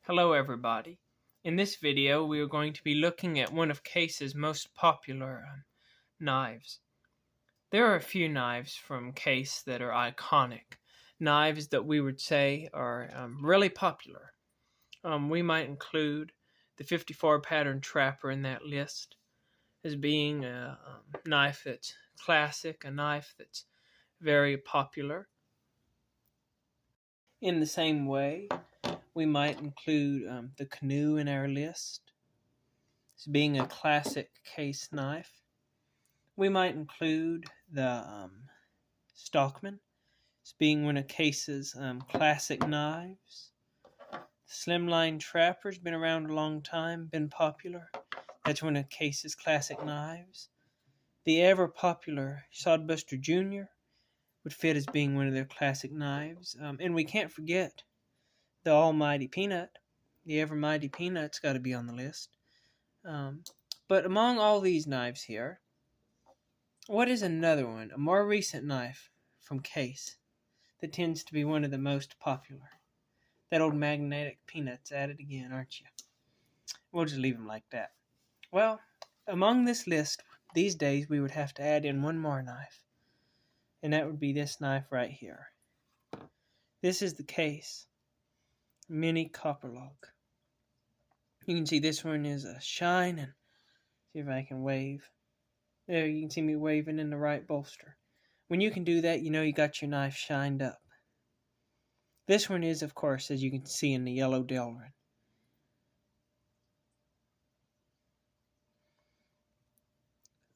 Hello everybody. In this video we are going to be looking at one of Case's most popular knives. There are a few knives from Case that are iconic, knives that we would say are really popular. We might include the 54 pattern Trapper in that list as being a knife that's classic, a knife that's very popular. In the same way, we might include the Canoe in our list as being a classic Case knife. We might include the Stockman as being one of Case's classic knives. The Slimline Trapper's been around a long time, been popular. That's one of Case's classic knives. The ever popular Sodbuster Jr. would fit as being one of their classic knives. And we can't forget the Almighty Peanut. The ever mighty Peanut's got to be on the list. But among all these knives here, what is another one, a more recent knife from Case that tends to be one of the most popular? That old magnetic Peanut's at it again, aren't you? We'll just leave him like that. Well, among this list, these days we would have to add in one more knife, and that would be this knife right here. This is the Case Mini Copperlock. You can see this one is a shine, and see if I can wave. There, you can see me waving in the right bolster. When you can do that, you know you got your knife shined up. This one is, of course, as you can see in the yellow Delrin.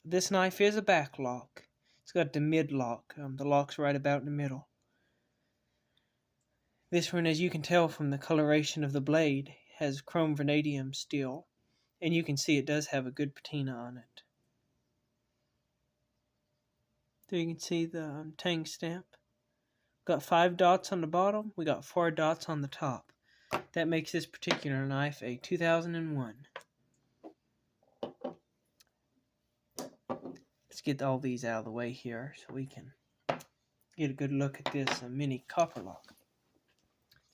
This knife is a back lock. It's got the mid lock. The lock's right about in the middle. This one, as you can tell from the coloration of the blade, has chrome vanadium steel, and you can see it does have a good patina on it. There you can see the tang stamp. Got 5 dots on the bottom, we got 4 dots on the top. That makes this particular knife a 2001. Let's get all these out of the way here so we can get a good look at this Mini Copperlock.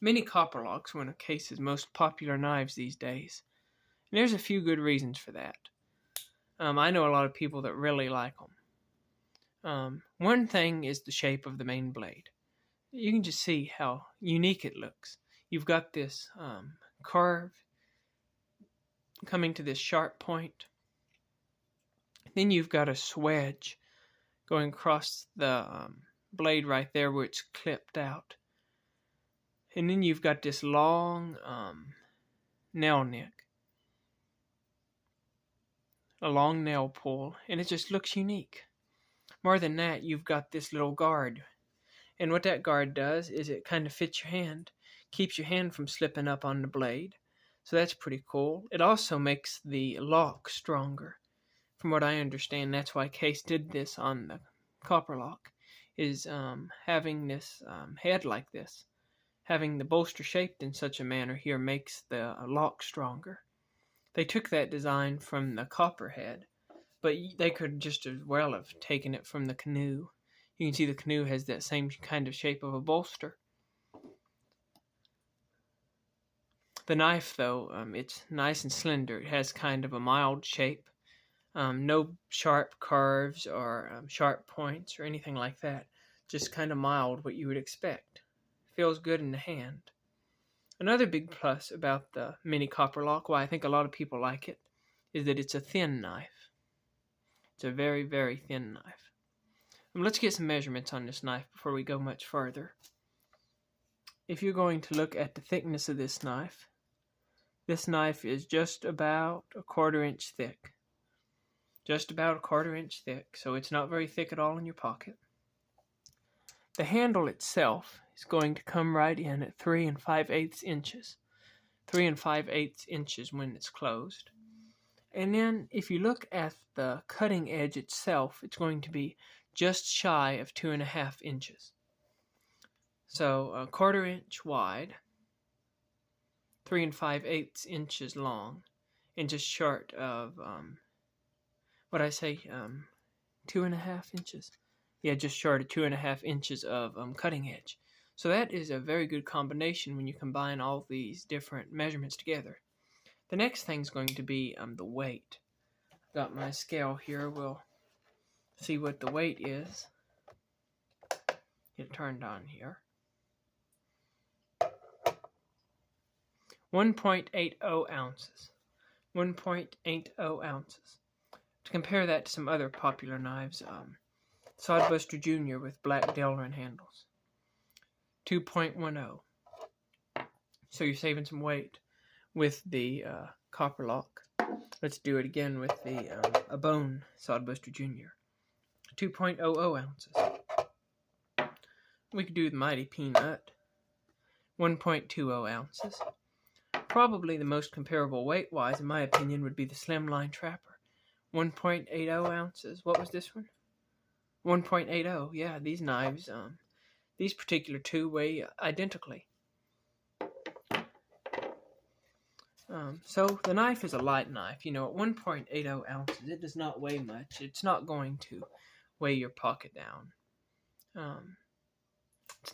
Mini Copperlock's one of Case's most popular knives these days. And there's a few good reasons for that. I know a lot of people that really like them. One thing is the shape of the main blade. You can just see how unique it looks. You've got this curve coming to this sharp point. Then you've got a swedge going across the blade right there where it's clipped out. And then you've got this long nail nick. A long nail pull. And it just looks unique. More than that, you've got this little guard. And what that guard does is it kind of fits your hand. Keeps your hand from slipping up on the blade. So that's pretty cool. It also makes the lock stronger. From what I understand, that's why Case did this on the Copperlock. Is having this head like this. Having the bolster shaped in such a manner here makes the lock stronger. They took that design from the Copperhead, but they could just as well have taken it from the Canoe. You can see the Canoe has that same kind of shape of a bolster. The knife, though, it's nice and slender. It has kind of a mild shape. No sharp curves or sharp points or anything like that. Just kind of mild, what you would expect. Feels good in the hand. Another big plus about the Mini Copperlock, why I think a lot of people like it, is that it's a thin knife. It's a very, very thin knife. Let's get some measurements on this knife before we go much further. If you're going to look at the thickness of this knife is just about a 1/4 inch thick. Just about a 1/4 inch thick, so it's not very thick at all in your pocket. The handle itself is going to come right in at 3 5/8 inches. 3 5/8 inches when it's closed. And then if you look at the cutting edge itself, it's going to be just shy of 2 1/2 inches. So a 1/4 inch wide, 3 5/8 inches long, and just short of 2 1/2 inches. Yeah, just short of 2 1/2 inches of cutting edge. So that is a very good combination when you combine all these different measurements together. The next thing is going to be the weight. Got my scale here. We'll see what the weight is. Get it turned on here. 1.80 ounces. 1.80 ounces. To compare that to some other popular knives, Sodbuster Jr. with black Delrin handles. 2.10. So you're saving some weight with the Copperlock. Let's do it again with the a bone Sodbuster Jr. 2.00 ounces. We could do the Mighty Peanut. 1.20 ounces. Probably the most comparable weight-wise, in my opinion, would be the Slimline Trapper. 1.80 ounces. What was this one? 1.80. Yeah, these knives, these particular two weigh identically. So the knife is a light knife. You know, at 1.80 ounces, it does not weigh much. It's not going to weigh your pocket down.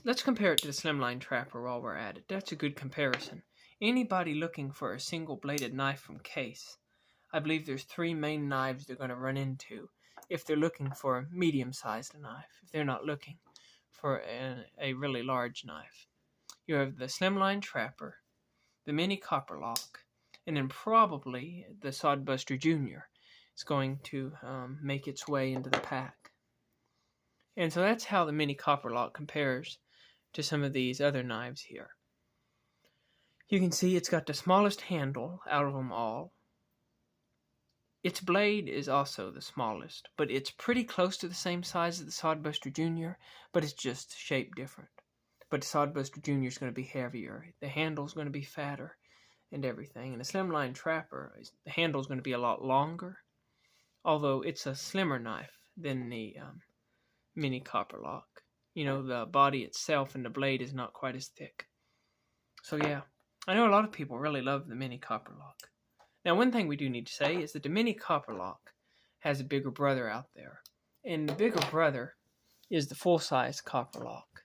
Let's compare it to the Slimline Trapper while we're at it. That's a good comparison. Anybody looking for a single-bladed knife from Case, I believe there's three main knives they're going to run into if they're looking for a medium-sized knife, if they're not looking for a really large knife. You have the Slimline Trapper, the Mini Copperlock, and then probably the Sodbuster Jr. is going to make its way into the pack. And so that's how the Mini Copperlock compares to some of these other knives here. You can see it's got the smallest handle out of them all. Its blade is also the smallest, but it's pretty close to the same size as the Sodbuster Jr., but it's just shaped different. But the Sodbuster Jr. is going to be heavier. The handle is going to be fatter and everything. And the Slimline Trapper, the handle is going to be a lot longer, although it's a slimmer knife than the Mini Copperlock. You know, the body itself and the blade is not quite as thick. So yeah, I know a lot of people really love the Mini Copperlock. Now, one thing we do need to say is that the Mini Copperlock has a bigger brother out there. And the bigger brother is the full-size Copperlock.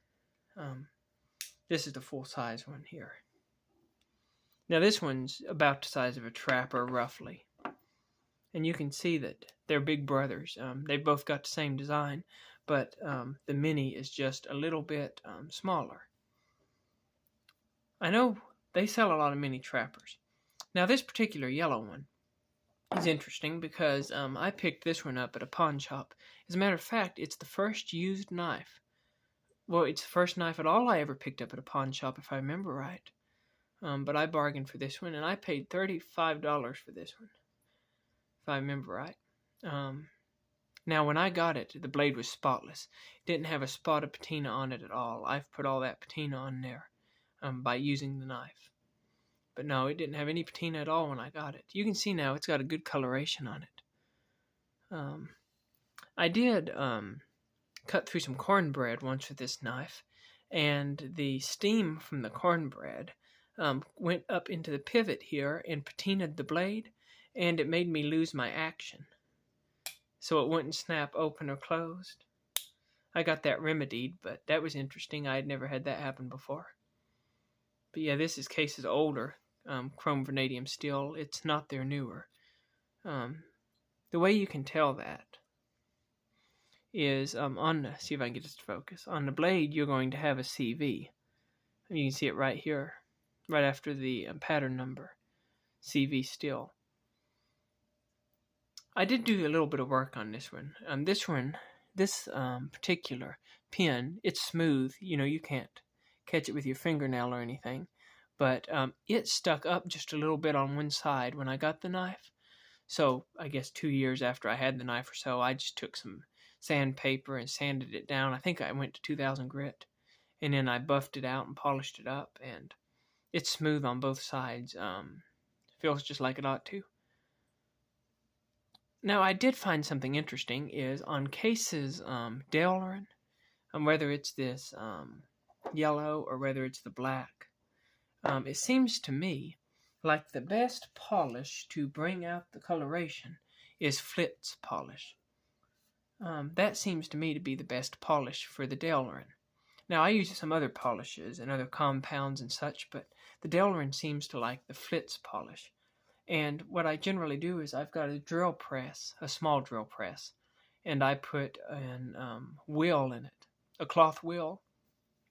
This is the full-size one here. Now, this one's about the size of a Trapper, roughly. And you can see that they're big brothers. They both got the same design, but the Mini is just a little bit smaller. I know they sell a lot of Mini Trappers. Now, this particular yellow one is interesting because I picked this one up at a pawn shop. As a matter of fact, it's the first used knife. Well, it's the first knife at all I ever picked up at a pawn shop, if I remember right. But I bargained for this one, and I paid $35 for this one, if I remember right. Now, when I got it, the blade was spotless. It didn't have a spot of patina on it at all. I've put all that patina on there by using the knife. But no, it didn't have any patina at all when I got it. You can see now it's got a good coloration on it. I did cut through some cornbread once with this knife, and the steam from the cornbread went up into the pivot here and patinaed the blade, and it made me lose my action. So it wouldn't snap open or closed. I got that remedied, but that was interesting. I had never had that happen before. But yeah, this is Case's older chrome vanadium steel. It's not their newer. The way you can tell that is see if I can get this to focus. On the blade, you're going to have a CV. You can see it right here, right after the pattern number, CV steel. I did do a little bit of work on this one. This particular pin, it's smooth. You know, you can't catch it with your fingernail or anything. But it stuck up just a little bit on one side when I got the knife. So I guess 2 years after I had the knife or so, I just took some sandpaper and sanded it down. I think I went to 2000 grit. And then I buffed it out and polished it up. And it's smooth on both sides. Feels just like it ought to. Now, I did find something interesting is on Case's Delrin, whether it's this yellow or whether it's the black, it seems to me like the best polish to bring out the coloration is Flitz polish. That seems to me to be the best polish for the Delrin. Now, I use some other polishes and other compounds and such, but the Delrin seems to like the Flitz polish. And what I generally do is I've got a drill press, a small drill press, and I put an wheel in it, a cloth wheel,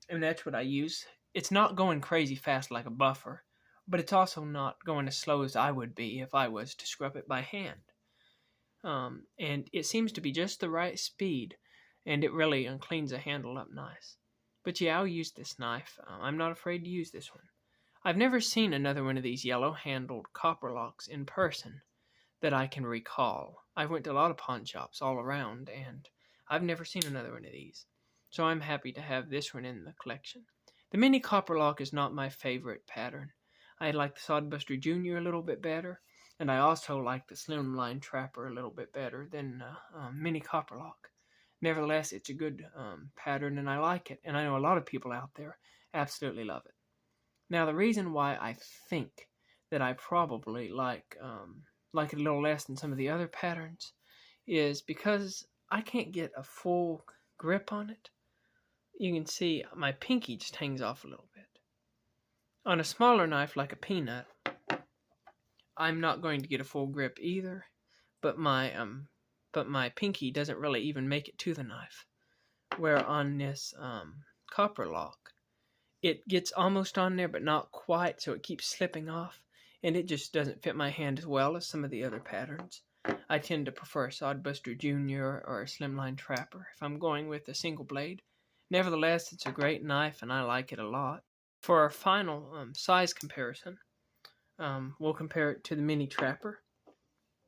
and that's what I use. It's not going crazy fast like a buffer, but it's also not going as slow as I would be if I was to scrub it by hand. And it seems to be just the right speed, and it really cleans the handle up nice. But yeah, I'll use this knife. I'm not afraid to use this one. I've never seen another one of these yellow-handled Copperlocks in person that I can recall. I've went to a lot of pawn shops all around, and I've never seen another one of these. So I'm happy to have this one in the collection. The Mini Copperlock is not my favorite pattern. I like the Sodbuster Jr. a little bit better, and I also like the Slimline Trapper a little bit better than Mini Copperlock. Nevertheless, it's a good pattern, and I like it, and I know a lot of people out there absolutely love it. Now, the reason why I think that I probably like it a little less than some of the other patterns is because I can't get a full grip on it. You can see my pinky just hangs off a little bit. On a smaller knife like a peanut, I'm not going to get a full grip either, but my pinky doesn't really even make it to the knife. Where on this Copperlock, it gets almost on there, but not quite, so it keeps slipping off, and it just doesn't fit my hand as well as some of the other patterns. I tend to prefer a Sodbuster Jr. or a Slimline Trapper if I'm going with a single blade. Nevertheless, it's a great knife, and I like it a lot. For our final size comparison, we'll compare it to the Mini Trapper.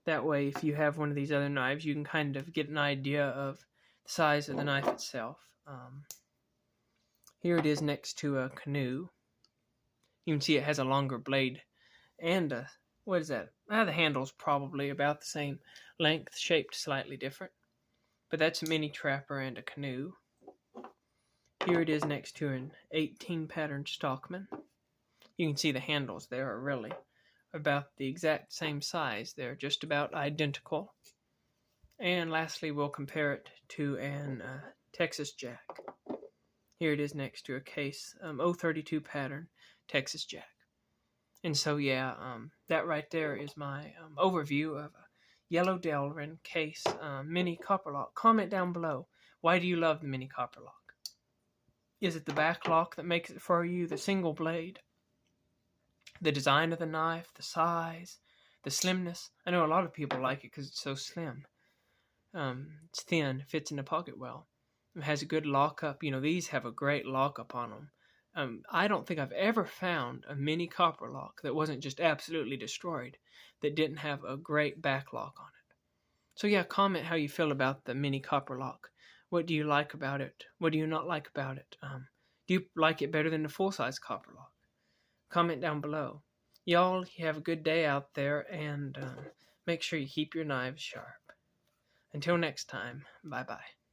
That way, if you have one of these other knives, you can kind of get an idea of the size of the knife itself. Here it is next to a canoe. You can see it has a longer blade. And, what is that? The handle's probably about the same length, shaped slightly different. But that's a Mini Trapper and a canoe. Here it is next to an 18 pattern Stockman. You can see the handles there are really about the exact same size. They're just about identical. And lastly, we'll compare it to an Texas Jack. Here it is next to a case 032 pattern Texas Jack. And so yeah, that right there is my overview of a yellow Delrin case Mini Copperlock. Comment down below, why do you love the Mini Copperlock? Is it the back lock that makes it for you, the single blade? The design of the knife, the size, the slimness? I know a lot of people like it because it's so slim. It's thin, fits in the pocket well. It has a good lockup. You know, these have a great lockup on them. I don't think I've ever found a Mini Copperlock that wasn't just absolutely destroyed, that didn't have a great back lock on it. So yeah, comment how you feel about the Mini Copperlock. What do you like about it? What do you not like about it? Do you like it better than the full-size Copperlock? Comment down below. Y'all, you have a good day out there, and make sure you keep your knives sharp. Until next time, bye-bye.